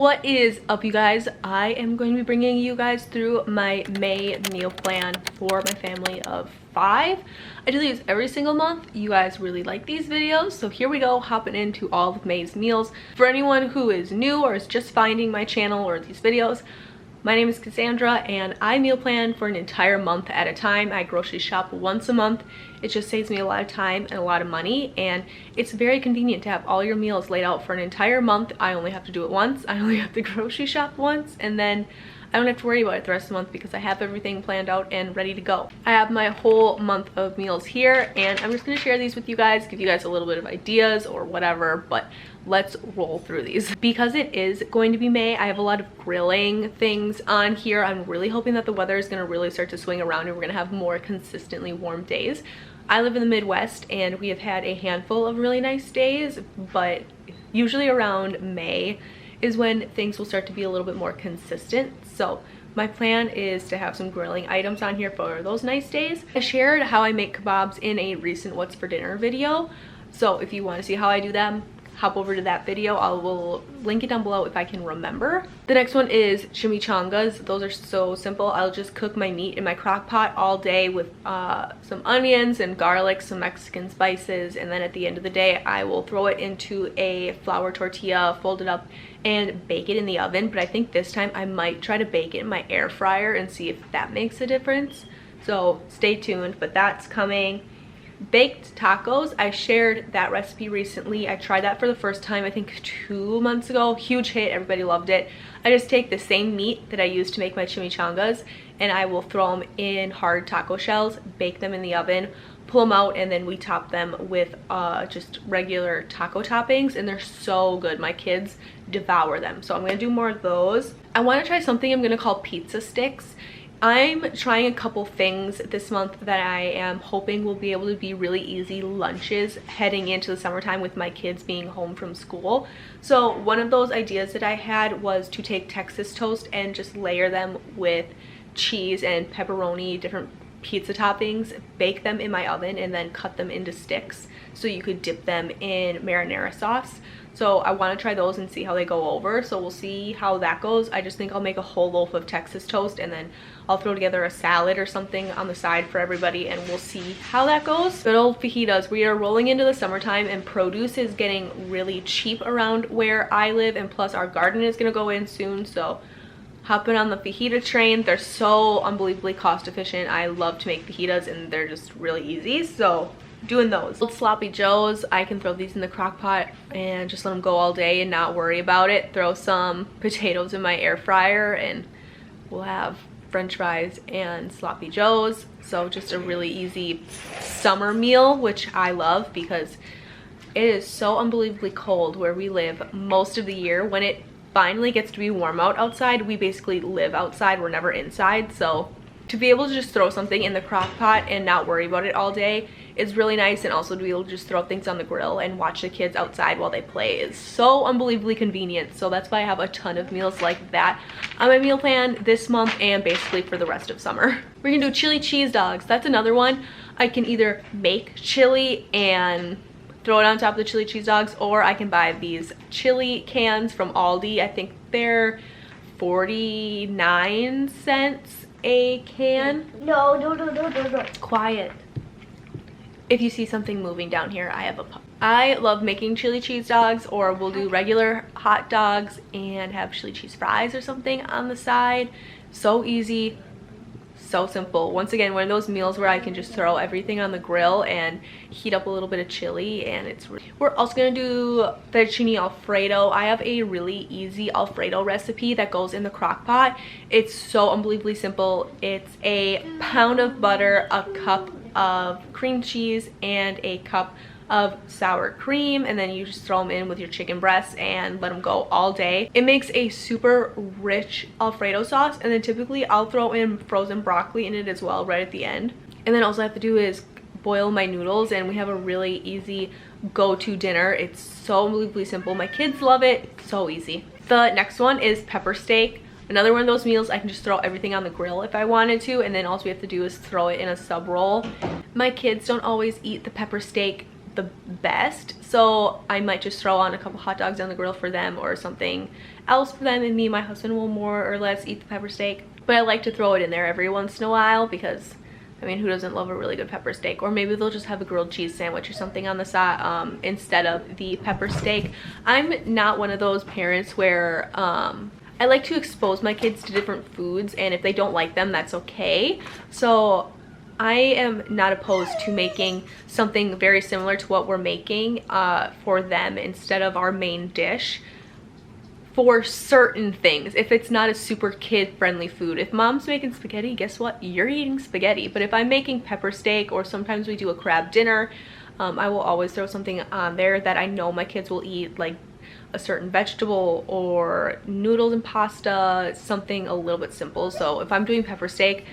What is up, you guys? I am going to be bringing you guys through my May meal plan for my family of 5. I do these every single month. You guys really like these videos, so here we go, hopping into all of May's meals. For anyone who is new or is just finding my channel or these videos, my name is Cassandra and I meal plan for an entire month at a time. I grocery shop once a month. It just saves me a lot of time and a lot of money, and it's very convenient to have all your meals laid out for an entire month. I only have to do it once. I only have to grocery shop once, and then I don't have to worry about it the rest of the month because I have everything planned out and ready to go. I have my whole month of meals here, and I'm just going to share these with you guys, give you guys a little bit of ideas or whatever, but let's roll through these. Because it is going to be May, I have a lot of grilling things on here. I'm really hoping that the weather is going to really start to swing around and we're going to have more consistently warm days. I live in the Midwest and we have had a handful of really nice days, but usually around May is when things will start to be a little bit more consistent. So my plan is to have some grilling items on here for those nice days. I shared how I make kebabs in a recent What's for Dinner video, so if you want to see how I do them, hop over to that video. I will link it down below if I can remember. The next one is chimichangas. Those are so simple. I'll just cook my meat in my crock pot all day with some onions and garlic, some Mexican spices, and then at the end of the day I will throw it into a flour tortilla, fold it up, and bake it in the oven. But I think this time I might try to bake it in my air fryer and see if that makes a difference. So stay tuned, but that's coming. Baked tacos, I shared that recipe recently. I tried that for the first time I think 2 months ago. Huge hit, everybody loved it. I just take the same meat that I used to make my chimichangas and I will throw them in hard taco shells, bake them in the oven, pull them out, and then we top them with just regular taco toppings, and they're so good. My kids devour them, so I'm gonna do more of those. I want to try something I'm gonna call pizza sticks. I'm trying a couple things this month that I am hoping will be able to be really easy lunches heading into the summertime with my kids being home from school. So one of those ideas that I had was to take Texas toast and just layer them with cheese and pepperoni, different pizza toppings, bake them in my oven, and then cut them into sticks so you could dip them in marinara sauce. So I want to try those and see how they go over, so we'll see how that goes. I just think I'll make a whole loaf of Texas toast and then I'll throw together a salad or something on the side for everybody, and we'll see how that goes. Good old fajitas. We are rolling into the summertime and produce is getting really cheap around where I live, and plus our garden is going to go in soon, so hopping on the fajita train. They're so unbelievably cost efficient. I love to make fajitas and they're just really easy, so doing those. Sloppy joes, I can throw these in the crock pot and just let them go all day and not worry about it. Throw some potatoes in my air fryer and we'll have french fries and sloppy joes. So just a really easy summer meal, which I love because it is so unbelievably cold where we live most of the year. When it finally gets to be warm outside, we basically live outside, we're never inside. So to be able to just throw something in the crock pot and not worry about it all day is really nice, and also to be able to just throw things on the grill and watch the kids outside while they play is so unbelievably convenient. So that's why I have a ton of meals like that on my meal plan this month and basically for the rest of summer. We're gonna do chili cheese dogs. That's another one. I can either make chili and throw it on top of the chili cheese dogs, or I can buy these chili cans from Aldi. I think they're 49 cents a can. No. Quiet. If you see something moving down here, I have a pup. I love making chili cheese dogs, or we'll do regular hot dogs and have chili cheese fries or something on the side. So easy, so simple. Once again, one of those meals where I can just throw everything on the grill and heat up a little bit of chili, and it's really... We're also gonna do fettuccine alfredo. I have a really easy alfredo recipe that goes in the crock pot. It's so unbelievably simple. It's a pound of butter, a cup of cream cheese, and a cup of sour cream, and then you just throw them in with your chicken breasts and let them go all day. It makes a super rich alfredo sauce, and then typically I'll throw in frozen broccoli in it as well right at the end. And then all I have to do is boil my noodles, and we have a really easy go-to dinner. It's so unbelievably simple. My kids love it. It's so easy. The next one is pepper steak. Another one of those meals I can just throw everything on the grill if I wanted to, and then all we have to do is throw it in a sub roll. My kids don't always eat the pepper steak the best, so I might just throw on a couple hot dogs on the grill for them or something else for them, and me and my husband will more or less eat the pepper steak. But I like to throw it in there every once in a while because, I mean, who doesn't love a really good pepper steak? Or maybe they'll just have a grilled cheese sandwich or something on the side instead of the pepper steak. I'm not one of those parents where I like to expose my kids to different foods, and if they don't like them, that's okay. So I am not opposed to making something very similar to what we're making for them instead of our main dish for certain things. If it's not a super kid-friendly food. If mom's making spaghetti, guess what? You're eating spaghetti. But if I'm making pepper steak, or sometimes we do a crab dinner, I will always throw something on there that I know my kids will eat, like a certain vegetable or noodles and pasta, something a little bit simple. So if I'm doing pepper steak,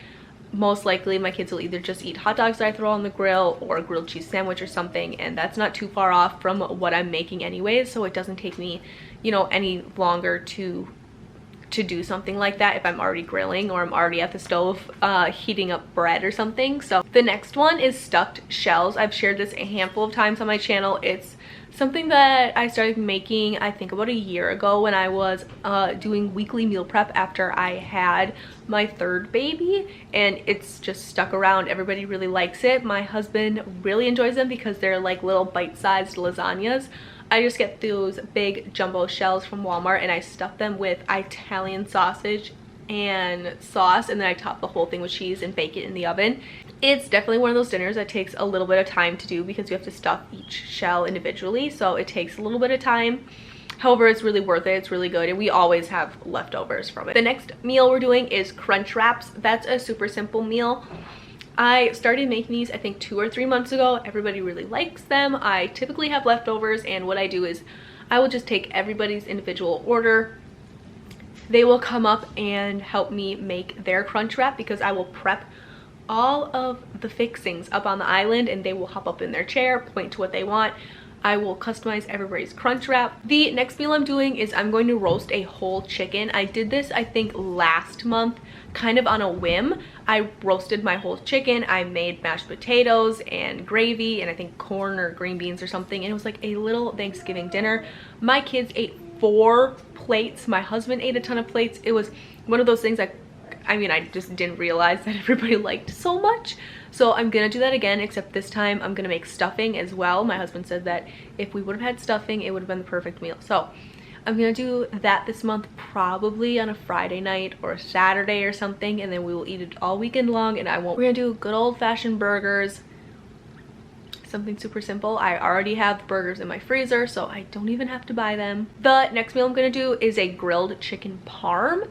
most likely my kids will either just eat hot dogs that I throw on the grill or a grilled cheese sandwich or something, and that's not too far off from what I'm making anyways, so it doesn't take me, you know, any longer to do something like that if I'm already grilling or I'm already at the stove heating up bread or something. So the next one is stuffed shells. I've shared this a handful of times on my channel. It's something that I started making, I think, about a year ago when I was doing weekly meal prep after I had my third baby, and it's just stuck around. Everybody really likes it. My husband really enjoys them because they're like little bite-sized lasagnas. I just get those big jumbo shells from Walmart and I stuff them with Italian sausage and sauce, and then I top the whole thing with cheese and bake it in the oven. It's definitely one of those dinners that takes a little bit of time to do because you have to stuff each shell individually, so it takes a little bit of time. However, it's really worth it. It's really good, and we always have leftovers from it. The next meal we're doing is crunch wraps. That's a super simple meal. I started making these, I think, 2 or 3 months ago. Everybody really likes them. I typically have leftovers, and what I do is I will just take everybody's individual order. They will come up and help me make their crunch wrap because I will prep all of the fixings up on the island, and they will hop up in their chair, point to what they want. I will customize everybody's crunch wrap. The next meal I'm doing is I'm going to roast a whole chicken. I did this, I think, last month, kind of on a whim. I roasted my whole chicken. I made mashed potatoes and gravy and I think corn or green beans or something, and it was like a little Thanksgiving dinner. My kids ate 4 plates. My husband ate a ton of plates. It was one of those things I mean, I just didn't realize that everybody liked so much. So I'm gonna do that again, except this time I'm gonna make stuffing as well. My husband said that if we would have had stuffing, it would have been the perfect meal. So I'm gonna do that this month, probably on a Friday night or a Saturday or something, and then we will eat it all weekend long, and we're gonna do good old-fashioned burgers, something super simple. I already have burgers in my freezer, so I don't even have to buy them. The next meal I'm gonna do is a grilled chicken parm.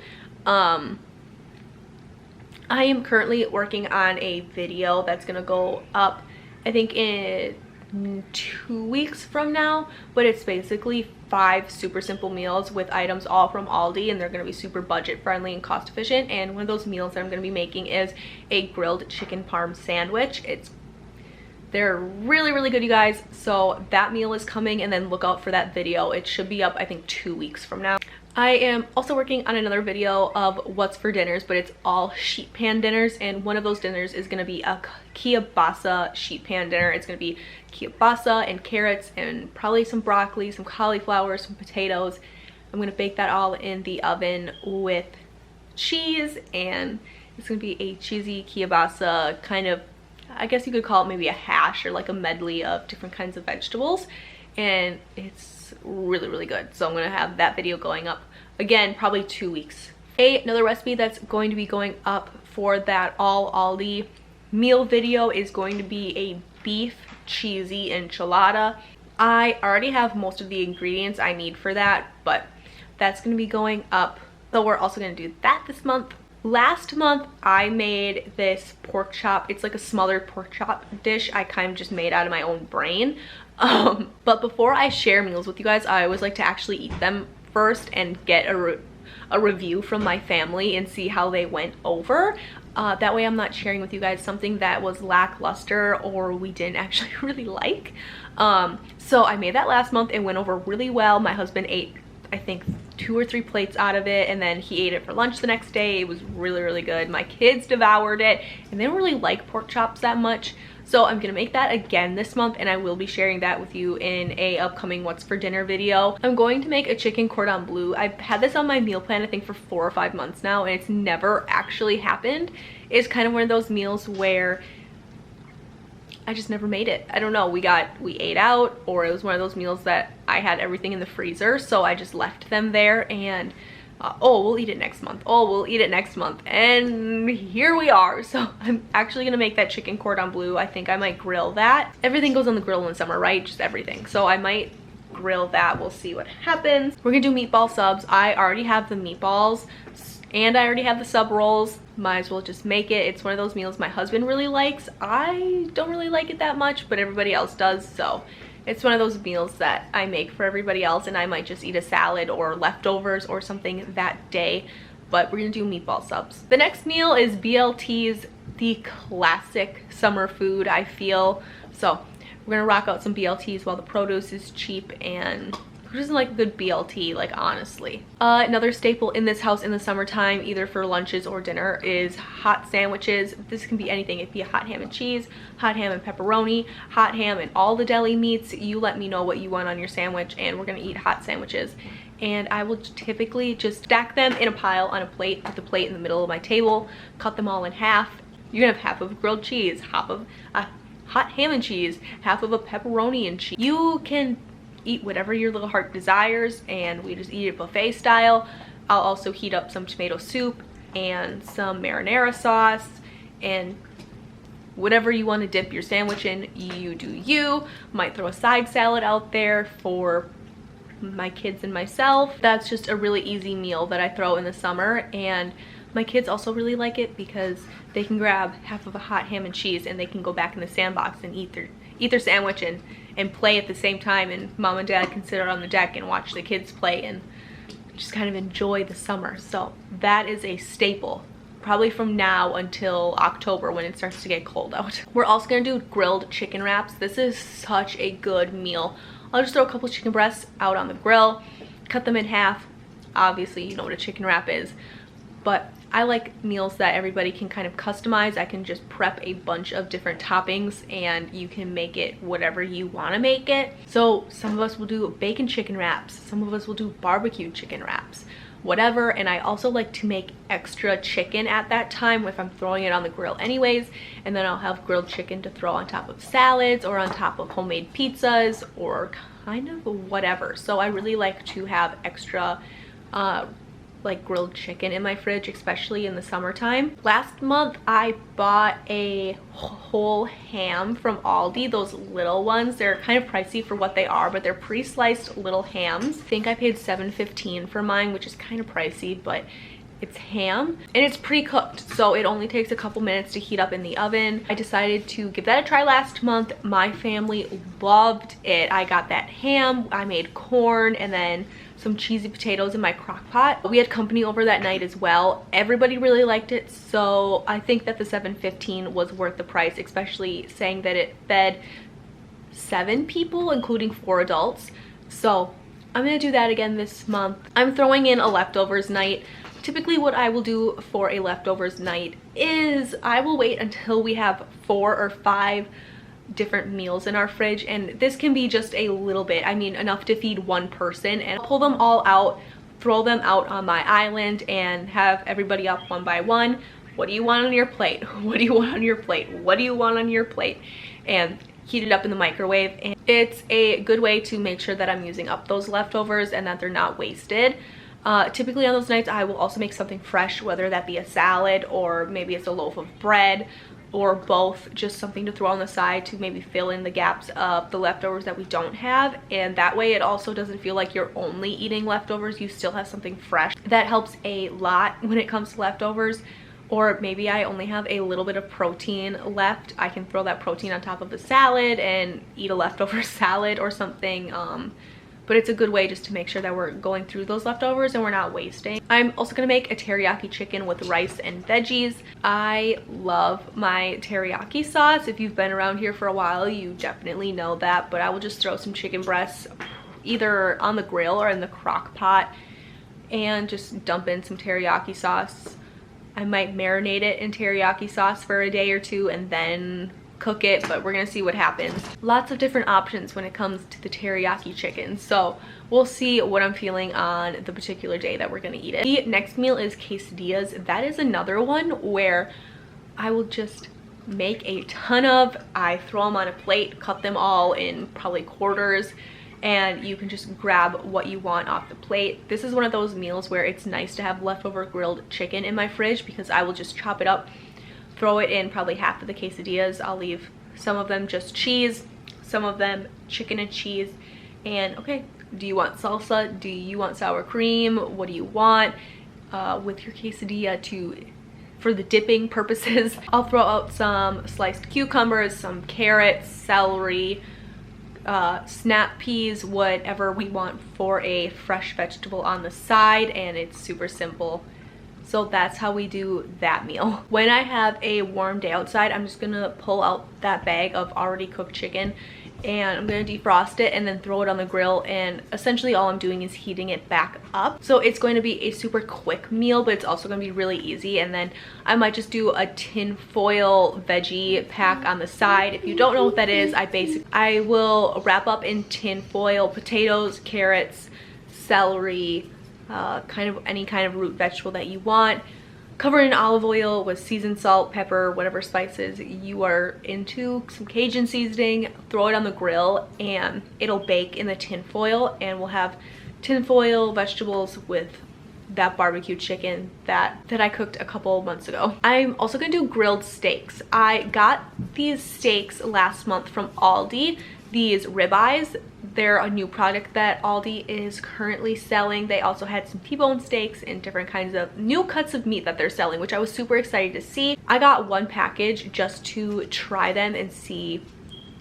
I am currently working on a video that's gonna go up, I think, in 2 weeks from now, but it's basically 5 super simple meals with items all from Aldi, and they're gonna be super budget friendly and cost efficient. And one of those meals that I'm gonna be making is a grilled chicken parm sandwich. They're really, really good, you guys. So that meal is coming, and then look out for that video. It should be up, I think, 2 weeks from now. I am also working on another video of what's for dinners, but it's all sheet pan dinners, and one of those dinners is going to be a kielbasa sheet pan dinner. It's going to be kielbasa and carrots and probably some broccoli, some cauliflower, some potatoes. I'm going to bake that all in the oven with cheese, and it's going to be a cheesy kielbasa, kind of, I guess you could call it maybe a hash or like a medley of different kinds of vegetables, and it's really, really good. So I'm gonna have that video going up again, probably 2 weeks. Another recipe that's going to be going up for that all Aldi meal video is going to be a beef cheesy enchilada. I already have most of the ingredients I need for that, but that's gonna be going up. So we're also gonna do that this month. Last month I made this pork chop. It's like a smothered pork chop dish I kind of just made out of my own brain. But before I share meals with you guys, I always like to actually eat them first and get a review from my family and see how they went over. That way I'm not sharing with you guys something that was lackluster or we didn't actually really like. So I made that last month. It went over really well. My husband ate, I think, 2 or 3 plates out of it, and then he ate it for lunch the next day. It was really, really good. My kids devoured it, and they don't really like pork chops that much. So I'm gonna make that again this month, and I will be sharing that with you in a upcoming what's for dinner video. I'm going to make a chicken cordon bleu. I've had this on my meal plan I think for 4 or 5 months now, and it's never actually happened. It's kind of one of those meals where I just never made it. I don't know, we ate out, or it was one of those meals that I had everything in the freezer, so I just left them there, and oh, we'll eat it next month. Oh, we'll eat it next month. And here we are. So I'm actually gonna make that chicken cordon bleu. I think I might grill that. Everything goes on the grill in the summer, right? Just everything. So I might grill that. We'll see what happens. We're gonna do meatball subs. I already have the meatballs and I already have the sub rolls. Might as well just make it. It's one of those meals my husband really likes. I don't really like it that much, but everybody else does. So it's one of those meals that I make for everybody else, and I might just eat a salad or leftovers or something that day, but we're gonna do meatball subs. The next meal is BLTs, the classic summer food, I feel. So we're gonna rock out some BLTs while the produce is cheap, and who doesn't like a good BLT, like honestly. Another staple in this house in the summertime, either for lunches or dinner, is hot sandwiches. This can be anything. It could be a hot ham and cheese, hot ham and pepperoni, hot ham and all the deli meats. You let me know what you want on your sandwich, and we're gonna eat hot sandwiches. And I will typically just stack them in a pile on a plate, put the plate in the middle of my table, cut them all in half. You're gonna have half of grilled cheese, half of hot ham and cheese, half of a pepperoni and cheese. You can eat whatever your little heart desires, and we just eat it buffet style. I'll also heat up some tomato soup and some marinara sauce, and whatever you want to dip your sandwich in, you do you. Might throw a side salad out there for my kids and myself. That's just a really easy meal that I throw in the summer, and my kids also really like it because they can grab half of a hot ham and cheese and they can go back in the sandbox and eat their sandwich and play at the same time, and mom and dad can sit out on the deck and watch the kids play and just kind of enjoy the summer. So that is a staple, probably from now until October when it starts to get cold out. We're also gonna do grilled chicken wraps. This is such a good meal. I'll just throw a couple chicken breasts out on the grill, cut them in half. Obviously you know what a chicken wrap is, but I like meals that everybody can kind of customize. I can just prep a bunch of different toppings and you can make it whatever you want to make it. So some of us will do bacon chicken wraps, some of us will do barbecue chicken wraps, whatever. And I also like to make extra chicken at that time if I'm throwing it on the grill anyways, and then I'll have grilled chicken to throw on top of salads or on top of homemade pizzas or kind of whatever. So I really like to have extra like grilled chicken in my fridge, especially in the summertime. Last month I bought a whole ham from Aldi, those little ones. They're kind of pricey for what they are, but they're pre-sliced little hams. I think I paid $7.15 for mine, which is kind of pricey, but it's ham and it's pre-cooked, so it only takes a couple minutes to heat up in the oven. I decided to give that a try last month. My family loved it. I got that ham, I made corn, and then some cheesy potatoes in my crock pot. We had company over that night as well. Everybody really liked it, so I think that the $7.15 was worth the price, especially saying that it fed 7 people, including 4 adults. So I'm gonna do that again this month. I'm throwing in a leftovers night. Typically what I will do for a leftovers night is I will wait until we have 4 or 5 different meals in our fridge, and this can be just a little bit, I mean enough to feed one person, and I'll pull them all out, throw them out on my island, and have everybody up one by one. What do you want on your plate? What do you want on your plate? What do you want on your plate? And heat it up in the microwave. And it's a good way to make sure that I'm using up those leftovers and that they're not wasted. Typically on those nights I will also make something fresh, whether that be a salad or maybe it's a loaf of bread or both, just something to throw on the side to maybe fill in the gaps of the leftovers that we don't have. And that way it also doesn't feel like you're only eating leftovers, you still have something fresh. That helps a lot when it comes to leftovers. Or maybe I only have a little bit of protein left, I can throw that protein on top of a salad and eat a leftover salad or something. But it's a good way just to make sure that we're going through those leftovers and we're not wasting. I'm also gonna make a teriyaki chicken with rice and veggies. I love my teriyaki sauce. If you've been around here for a while, you definitely know that, but I will just throw some chicken breasts either on the grill or in the crock pot and just dump in some teriyaki sauce. I might marinate it in teriyaki sauce for a day or two and then cook it, but we're gonna see what happens. Lots of different options when it comes to the teriyaki chicken, so we'll see what I'm feeling on the particular day that we're gonna eat it. The next meal is quesadillas. That is another one where I will just make a ton of. I throw them on a plate, cut them all in probably quarters, and you can just grab what you want off the plate. This is one of those meals where it's nice to have leftover grilled chicken in my fridge, because I will just chop it up, throw it in probably half of the quesadillas. I'll leave some of them just cheese, some of them chicken and cheese. And okay, do you want salsa? Do you want sour cream? What do you want with your quesadilla for the dipping purposes? I'll throw out some sliced cucumbers, some carrots, celery, snap peas, whatever we want for a fresh vegetable on the side, and it's super simple. So that's how we do that meal. When I have a warm day outside, I'm just gonna pull out that bag of already cooked chicken and I'm gonna defrost it and then throw it on the grill, and essentially all I'm doing is heating it back up. So it's going to be a super quick meal, but it's also gonna be really easy. And then I might just do a tin foil veggie pack on the side. If you don't know what that is, I will wrap up in tin foil potatoes, carrots, celery, kind of any kind of root vegetable that you want, cover in olive oil with seasoned salt, pepper, whatever spices you are into, some Cajun seasoning, throw it on the grill and it'll bake in the tin foil, and we'll have tin foil vegetables with that barbecue chicken that I cooked a couple months ago. I'm also gonna do grilled steaks. I got these steaks last month from Aldi, these ribeyes. They're a new product that Aldi is currently selling. They also had some T-bone steaks and different kinds of new cuts of meat that they're selling, which I was super excited to see. I got one package just to try them and see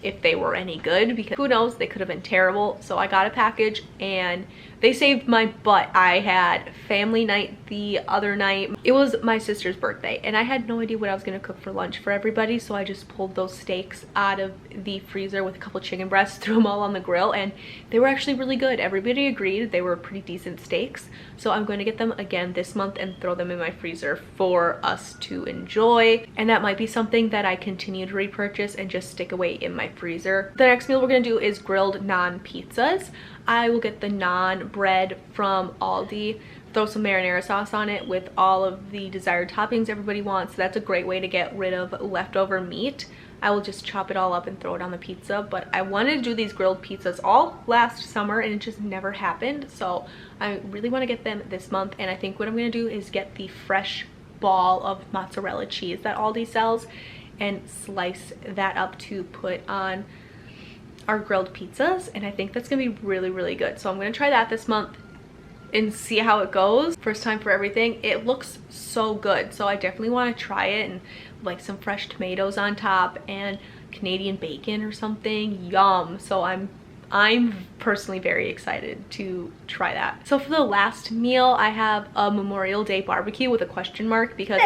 if they were any good, because who knows, they could have been terrible. So I got a package and they saved my butt. I had family night the other night. It was my sister's birthday and I had no idea what I was gonna cook for lunch for everybody, so I just pulled those steaks out of the freezer with a couple chicken breasts, threw them all on the grill, and they were actually really good. Everybody agreed they were pretty decent steaks, so I'm going to get them again this month and throw them in my freezer for us to enjoy. And that might be something that I continue to repurchase and just stick away in my freezer. The next meal we're gonna do is grilled naan pizzas. I will get the naan bread from Aldi, throw some marinara sauce on it with all of the desired toppings everybody wants. That's a great way to get rid of leftover meat. I will just chop it all up and throw it on the pizza. But I wanted to do these grilled pizzas all last summer and it just never happened. So I really want to get them this month. And I think what I'm going to do is get the fresh ball of mozzarella cheese that Aldi sells and slice that up to put on our grilled pizzas, and I think that's gonna be really, really good. So I'm gonna try that this month and see how it goes. First time for everything. It looks so good, so I definitely want to try it, and like some fresh tomatoes on top and Canadian bacon or something. Yum. So I'm personally very excited to try that. So for the last meal, I have a Memorial Day barbecue with a question mark, because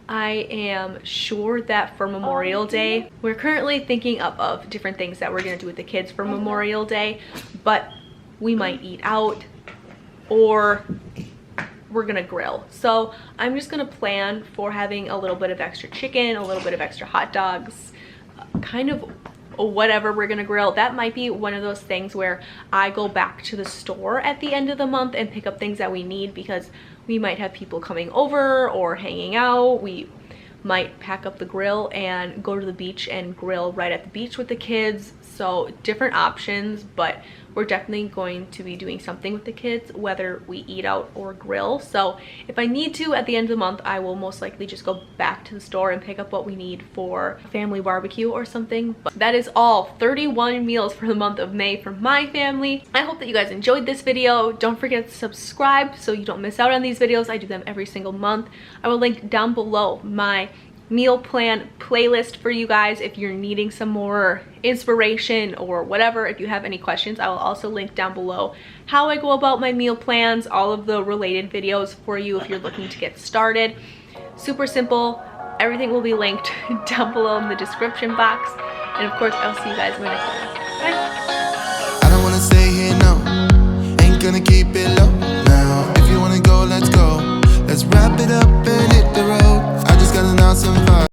I am sure that for Memorial Day, we're currently thinking of different things that we're gonna do with the kids for Memorial Day, but we might eat out or we're gonna grill. So I'm just gonna plan for having a little bit of extra chicken, a little bit of extra hot dogs, kind of whatever we're gonna grill. That might be one of those things where I go back to the store at the end of the month and pick up things that we need, because we might have people coming over or hanging out. We might pack up the grill and go to the beach and grill right at the beach with the kids. So different options, but we're definitely going to be doing something with the kids, whether we eat out or grill. So if I need to at the end of the month, I will most likely just go back to the store and pick up what we need for family barbecue or something. But that is all 31 meals for the month of May for my family. I hope that you guys enjoyed this video. Don't forget to subscribe so you don't miss out on these videos. I do them every single month. I will link down below my meal plan playlist for you guys if you're needing some more inspiration or whatever. If you have any questions, I will also link down below how I go about my meal plans, all of the related videos for you if you're looking to get started. Super simple. Everything will be linked down below in the description box. And of course, I'll see you guys in my next video. Bye. I don't wanna stay here, no. Ain't gonna keep it low now. If you wanna Let's wrap it up and hit the road. I just got an awesome vibe.